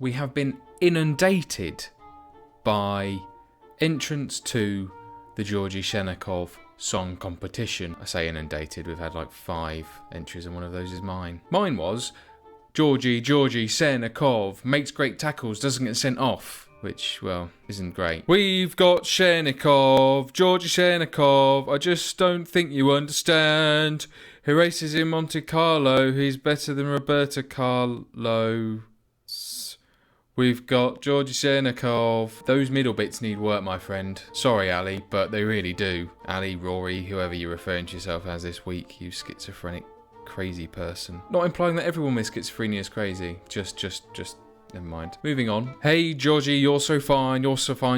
we have been inundated by entrants to the Georgy Shenikov song competition. I say inundated, we've had like 5 entries and one of those is mine. Mine was Georgy Shenikov makes great tackles, doesn't get sent off, which, well, isn't great. We've got Shenikov, Georgy Shenikov, I just don't think you understand. He races in Monte Carlo, he's better than Roberto Carlos. We've got Georgy Shenikov. Those middle bits need work, my friend. Sorry, Ali, but they really do. Ali, Rory, whoever you're referring to yourself as this week, you schizophrenic, crazy person. Not implying that everyone with schizophrenia is crazy. Just, never mind. Moving on. Hey, Georgie, you're so fine,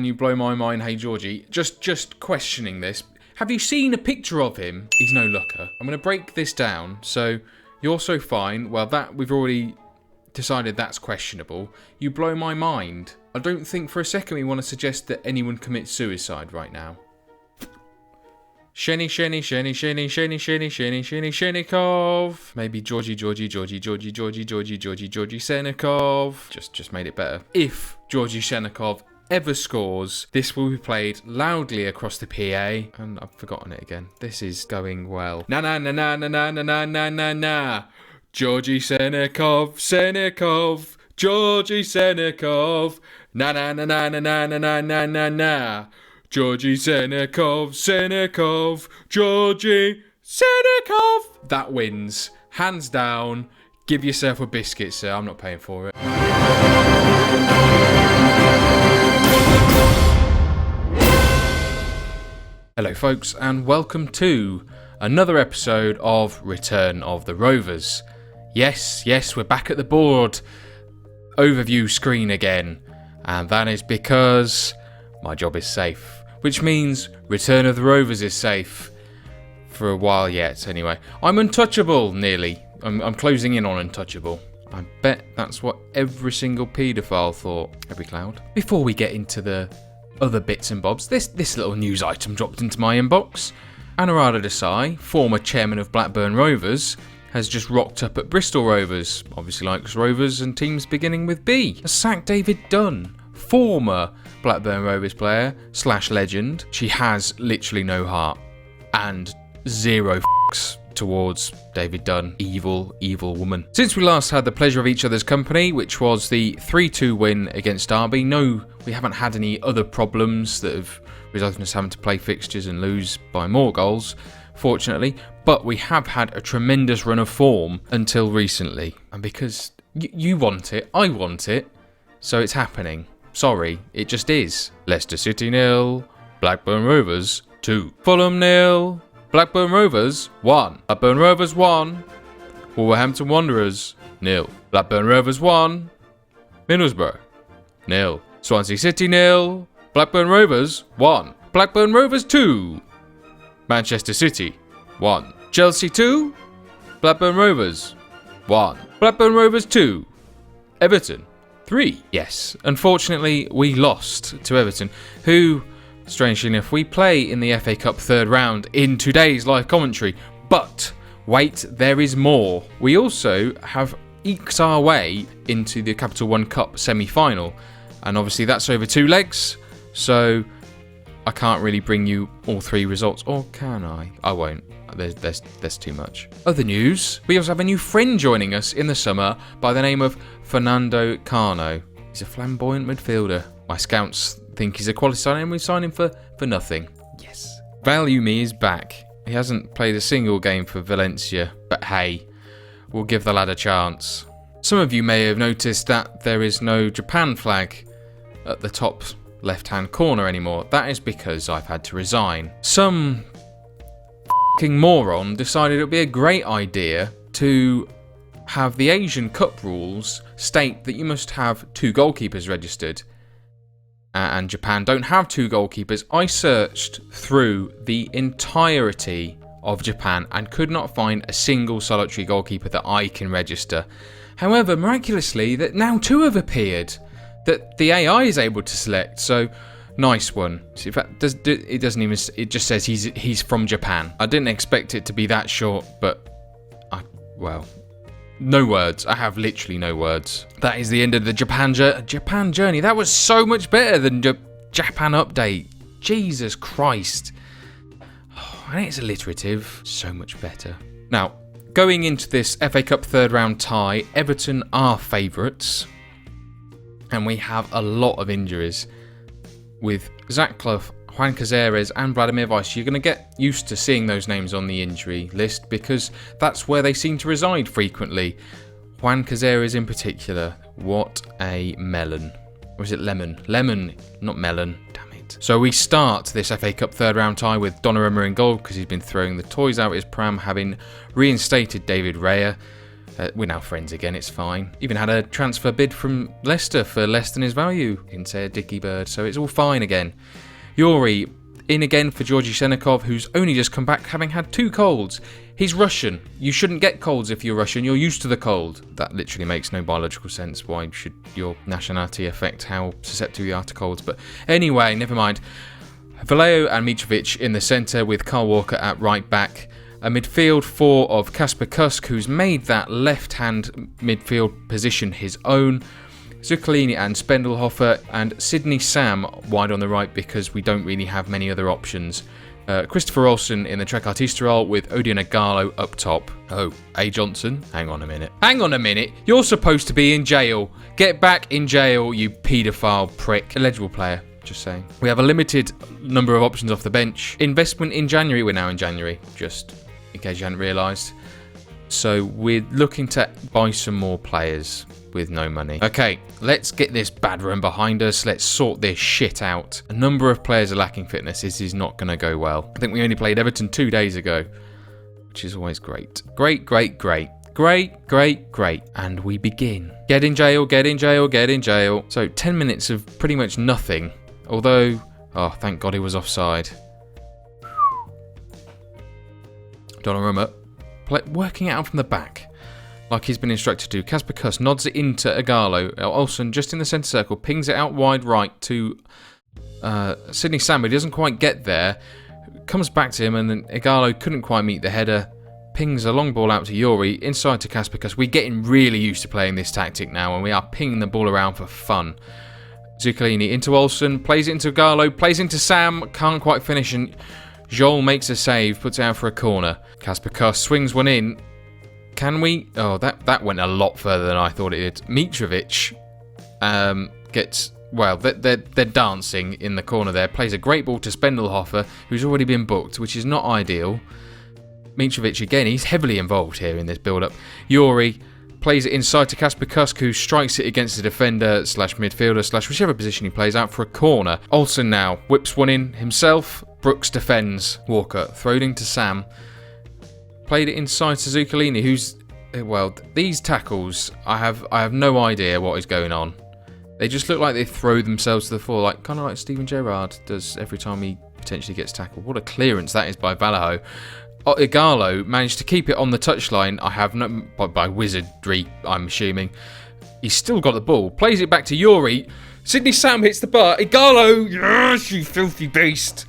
you blow my mind. Hey, Georgie, just questioning this. Have you seen a picture of him? He's no looker. I'm going to break this down. So, you're so fine. Well, that we've already decided that's questionable. You blow my mind. I don't think for a second we want to suggest that anyone commits suicide right now. Shenikov. Maybe Georgy Shenikov. Just made it better. If Georgy Shenikov ever scores, this will be played loudly across the PA. And I've forgotten it again. This is going well. Na na na na na na na na na na. Georgy Shenikov, Georgy Shenikov, na na na na na na na na na na na. Georgy Shenikov, Georgy Shenikov. That wins, hands down. Give yourself a biscuit, sir. I'm not paying for it. Hello, folks, and welcome to another episode of Return of the Rovers. Yes, we're back at the board overview screen again, and that is because my job is safe, which means Return of the Rovers is safe for a while yet. Anyway, I'm untouchable, nearly. I'm closing in on untouchable. I bet that's what every single paedophile thought. Every cloud. Before we get into the other bits and bobs, this little news item dropped into my inbox. Anurada Desai, former chairman of Blackburn Rovers, has just rocked up at Bristol Rovers, obviously likes Rovers and teams beginning with B. Has sacked David Dunn, former Blackburn Rovers player / legend. She has literally no heart and zero f***s towards David Dunn. Evil woman. Since we last had the pleasure of each other's company, which was the 3-2 win against Derby, no, we haven't had any other problems that have resulted in us having to play fixtures and lose by more goals, fortunately, but we have had a tremendous run of form until recently, and because you want it, I want it, so it's happening. Sorry, it just is. Leicester City 0, Blackburn Rovers 2. Fulham 0, Blackburn Rovers 1. Blackburn Rovers 1, Wolverhampton Wanderers 0. Blackburn Rovers 1, Middlesbrough 0. Swansea City 0, Blackburn Rovers 1. Blackburn Rovers 2, Manchester City 1. Chelsea 2, Blackburn Rovers 1. Blackburn Rovers 2, Everton 3. Yes, unfortunately we lost to Everton, who, strangely enough, we play in the FA Cup third round in today's live commentary. But wait, there is more. We also have eked our way into the Capital One Cup semi-final, and obviously that's over 2 legs, so I can't really bring you all 3 results, or can I? I won't. There's too much. Other news, we also have a new friend joining us in the summer by the name of Fernando Cano. He's a flamboyant midfielder. My scouts think he's a quality signing and we signed him for nothing. Yes. Value Me is back. He hasn't played a single game for Valencia, but hey, we'll give the lad a chance. Some of you may have noticed that there is no Japan flag at the top left-hand corner anymore. That is because I've had to resign. Some f***ing moron decided it would be a great idea to have the Asian Cup rules state that you must have 2 goalkeepers registered. And Japan don't have 2 goalkeepers. I searched through the entirety of Japan and could not find a single solitary goalkeeper that I can register. However, miraculously, that now 2 have appeared that the AI is able to select. So, nice one. In fact, it doesn't even. It just says he's from Japan. I didn't expect it to be that short, but well, No words. I have literally no words. That is the end of the Japan journey. That was so much better than Japan update. Jesus Christ. Oh, and it's alliterative. So much better. Now, going into this FA Cup third round tie, Everton are favourites. And we have a lot of injuries. With Zach Clough, Juan Cazares and Vladimir Weiss, you're going to get used to seeing those names on the injury list because that's where they seem to reside frequently. Juan Cazares in particular, what a melon. Or is it lemon? Lemon, not melon. Damn it. So we start this FA Cup third round tie with Donnarumma in goal because he's been throwing the toys out his pram, having reinstated David Raya. We're now friends again, it's fine. Even had a transfer bid from Leicester for less than his value. Didn't say a dicky bird, so it's all fine again. Yuri in again for Georgi Senekov, who's only just come back having had 2 colds. He's Russian. You shouldn't get colds if you're Russian. You're used to the cold. That literally makes no biological sense. Why should your nationality affect how susceptible you are to colds? But anyway, never mind. Vallejo and Mitrovic in the centre with Kyle Walker at right back. A midfield 4 of Kasper Kusk, who's made that left-hand midfield position his own. Zuccolini and Spendelhofer, and Sidney Sam wide on the right because we don't really have many other options. Christopher Olsen in the trequartista role with Odion Ighalo up top. Oh, A. Johnson? Hang on a minute. You're supposed to be in jail. Get back in jail, you paedophile prick. Eligible player. Just saying. We have a limited number of options off the bench. Investment in January. We're now in January, just in case you hadn't realised. So we're looking to buy some more players with no money. Okay, let's get this bad run behind us. Let's sort this shit out. A number of players are lacking fitness. This is not going to go well. I think we only played Everton 2 days ago, which is always great. Great. And we begin. Get in jail. So 10 minutes of pretty much nothing. Although, oh, thank God he was offside. Donnarumma working it out from the back, like he's been instructed to. Kasper Kusk nods it into Ighalo. Olsen just in the centre circle, pings it out wide right to Sidney Sam. He doesn't quite get there. Comes back to him, and then Ighalo couldn't quite meet the header. Pings a long ball out to Yuri, inside to Kasper Kusk. We're getting really used to playing this tactic now, and we are pinging the ball around for fun. Zuccolini into Olsen, plays it into Ighalo, plays into Sam, can't quite finish, and Joel makes a save, puts it out for a corner. Kasper Kusk swings one in. Can we? Oh, that went a lot further than I thought it did. Mitrovic gets, well, they're dancing in the corner there. Plays a great ball to Spendelhofer, who's already been booked, which is not ideal. Mitrovic again, he's heavily involved here in this build-up. Yuri plays it inside to Kasper Kusk, who strikes it against the defender / midfielder / whichever position he plays out for a corner. Olsen now whips one in himself. Brooks defends. Walker throwed into Sam. Played it inside to Zuccolini, who's, well, these tackles, I have no idea what is going on. They just look like they throw themselves to the floor, like kind of like Steven Gerrard does every time he potentially gets tackled. What a clearance that is by Vallejo. Ighalo managed to keep it on the touchline. I have no, by wizardry, I'm assuming. He's still got the ball. Plays it back to Yuri. Sidney Sam hits the bar. Ighalo, yes, you filthy beast.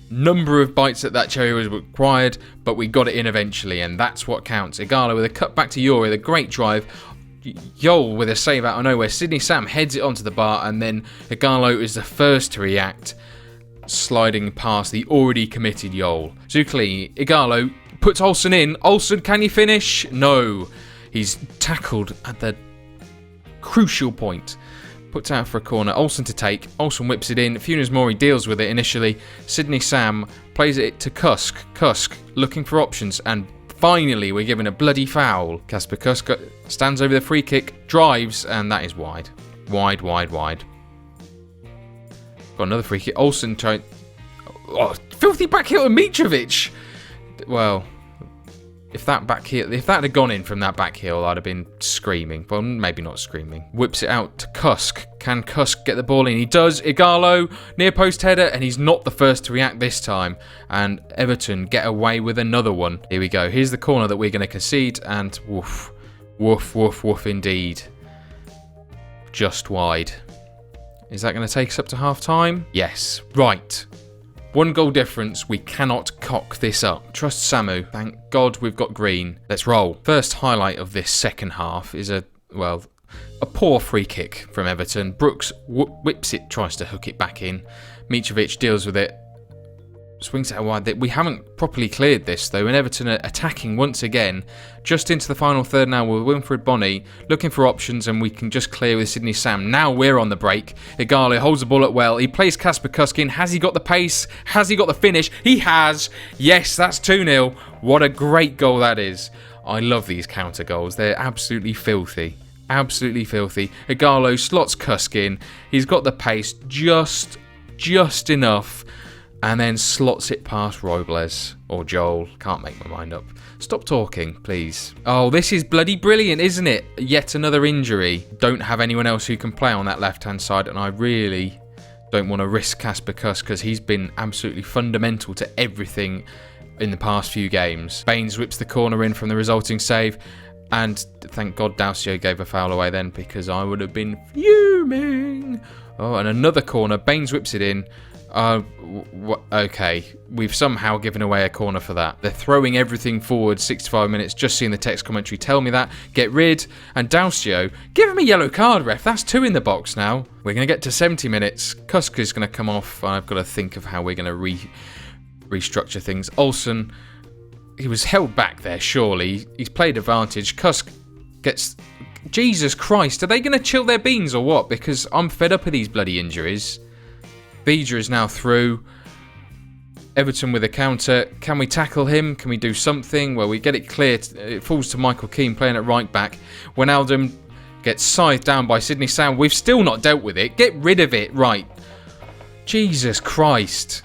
Number of bites at that cherry was required, but we got it in eventually, and that's what counts. Ighalo with a cut back to Yuri, the great drive. Yol with a save out of nowhere. Sidney Sam heads it onto the bar, and then Ighalo is the first to react, sliding past the already committed Yol. Zuccolini, Ighalo puts Olsen in. Olsen, can you finish? No. He's tackled at the crucial point. Puts out for a corner. Olsen to take. Olsen whips it in. Funes Mori deals with it initially. Sidney Sam plays it to Kusk. Kusk looking for options, and finally we're given a bloody foul. Kasper Kusk stands over the free kick, drives, and that is wide. Wide. Got another free kick. Olsen tried. Oh, filthy back heel to Mitrovic. Well, if that had gone in from that back heel, I'd have been screaming. Well, maybe not screaming. Whips it out to Kusk. Can Kusk get the ball in? He does. Ighalo, near post header, and he's not the first to react this time. And Everton get away with another one. Here we go. Here's the corner that we're going to concede, and woof indeed. Just wide. Is that going to take us up to half time? Yes. Right. 1 goal difference. We cannot cock this up. Trust Samu. Thank God we've got green. Let's roll. First highlight of this second half is a poor free kick from Everton. Brooks whips it, tries to hook it back in. Mitrovic deals with it. Swings it out wide. We haven't properly cleared this though, and Everton are attacking once again. Just into the final third now with Wilfred Bonney looking for options, and we can just clear with Sidney Sam. Now we're on the break. Igalo holds the ball up well. He plays Kasper Kuskin. Has he got the pace? Has he got the finish? He has. Yes, that's 2-0. What a great goal that is. I love these counter goals. They're absolutely filthy. Absolutely filthy. Igalo slots Kuskin. He's got the pace just enough. And then slots it past Robles or Joel. Can't make my mind up. Stop talking, please. Oh, this is bloody brilliant, isn't it? Yet another injury. Don't have anyone else who can play on that left-hand side, and I really don't want to risk Kasper Kusk because he's been absolutely fundamental to everything in the past few games. Baines whips the corner in from the resulting save, and thank God Dalcio gave a foul away then because I would have been fuming. Oh, and another corner. Baines whips it in. Okay, we've somehow given away a corner for that. They're throwing everything forward 65 minutes, just seeing the text commentary tell me that. Get rid, and Dalcio, give him a yellow card, ref. That's 2 in the box now. We're going to get to 70 minutes. Kusk is going to come off. I've got to think of how we're going to restructure things. Olsen, he was held back there, surely. He's played advantage. Kusk gets... Jesus Christ, are they going to chill their beans or what? Because I'm fed up of these bloody injuries. Vidra is now through. Everton with a counter. Can we tackle him? Can we do something? Well, we get it cleared. It falls to Michael Keane playing at right back. Wijnaldum gets scythed down by Sidney Sam. We've still not dealt with it. Get rid of it. Right. Jesus Christ.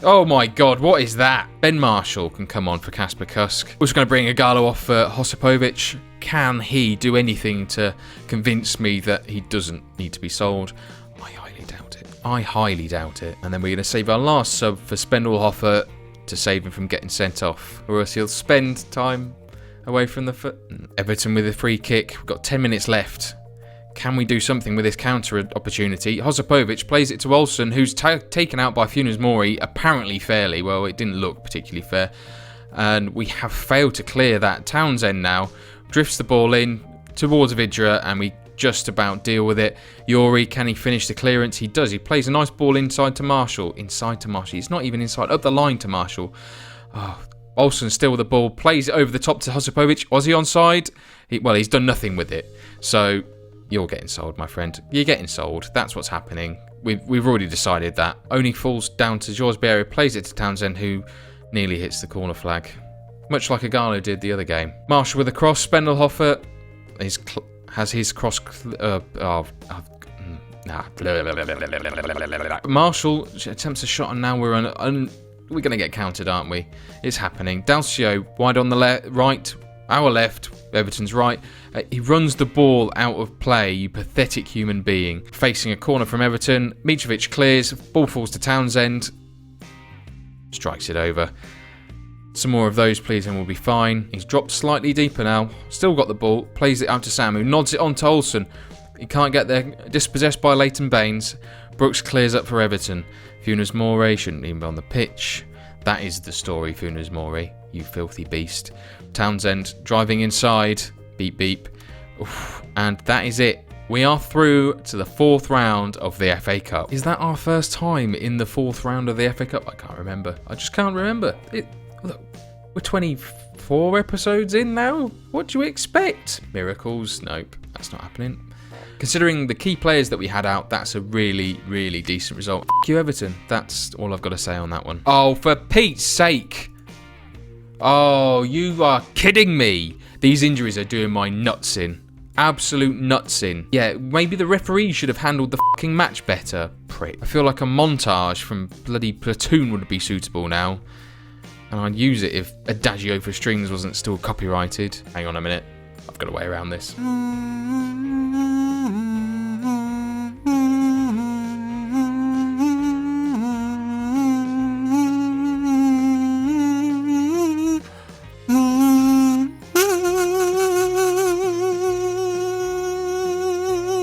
Oh my God, what is that? Ben Marshall can come on for Kasper Kusk. We're just going to bring Igalo off for Josipovic. Can he do anything to convince me that he doesn't need to be sold? I highly doubt it. And then we're going to save our last sub for Spendelhofer to save him from getting sent off. Or else he'll spend time away from the foot. Everton with a free kick. We've got 10 minutes left. Can we do something with this counter opportunity? Josipovic plays it to Olsen, who's taken out by Funes Mori, apparently fairly. Well, it didn't look particularly fair. And we have failed to clear that. Townsend now drifts the ball in towards Vidra, and we just about deal with it. Yori, can he finish the clearance? He does. He plays a nice ball inside to Marshall. It's not even inside. Up the line to Marshall. Oh, Olsen still with the ball. Plays it over the top to Josipovic. Was he onside? He's done nothing with it. So, you're getting sold, my friend. You're getting sold. That's what's happening. We've already decided that. Only falls down to Georges Berry. Plays it to Townsend, who nearly hits the corner flag. Much like Igalo did the other game. Marshall with a cross. Spendelhofer has his cross... Marshall attempts a shot, and now we're going to get countered, aren't we? It's happening. Dalcio wide on the right, our left, Everton's right. He runs the ball out of play, you pathetic human being. Facing a corner from Everton. Mitrovic clears, ball falls to Townsend. Strikes it over. Some more of those, please, and we'll be fine. He's dropped slightly deeper now. Still got the ball. Plays it out to Samu. Nods it on to Olsen. He can't get there. Dispossessed by Leighton Baines. Brooks clears up for Everton. Funes Mori shouldn't even be on the pitch. That is the story, Funes Mori. You filthy beast. Townsend driving inside. Beep, beep. Oof. And that is it. We are through to the 4th round of the FA Cup. Is that our first time in the 4th round of the FA Cup? I can't remember. I just can't remember. Look, we're 24 episodes in now. What do you expect? Miracles? Nope, that's not happening. Considering the key players that we had out, that's a really, really decent result. F*** you, Everton. That's all I've got to say on that one. Oh, for Pete's sake. Oh, you are kidding me. These injuries are doing my nuts in. Absolute nuts in. Yeah, maybe the referee should have handled the fucking match better. Prick. I feel like a montage from bloody Platoon would be suitable now. And I'd use it if Adagio for Strings wasn't still copyrighted. Hang on a minute. I've got a way around this.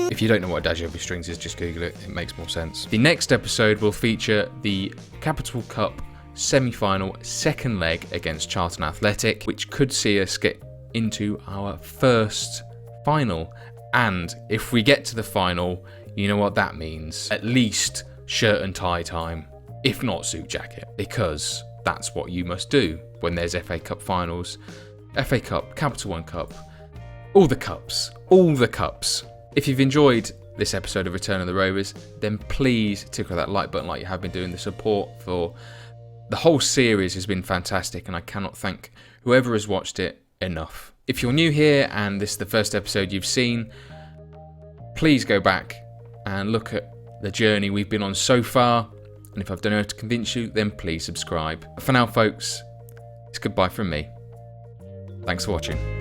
If you don't know what Adagio of Strings is, just Google it, it makes more sense. The next episode will feature the Capital Cup semi-final second leg against Charlton Athletic, which could see us get into our first final. And if we get to the final, you know what that means. At least shirt and tie time, if not suit jacket, because that's what you must do when there's FA Cup finals. FA Cup, Capital One Cup, all the cups. If you've enjoyed this episode of Return of the Rovers, then please tickle that like button like you have been doing. The support for the whole series has been fantastic, and I cannot thank whoever has watched it enough. If you're new here and this is the first episode you've seen, please go back and look at the journey we've been on so far. And if I've done enough to convince you, then please subscribe. For now, folks, it's goodbye from me. Thanks for watching.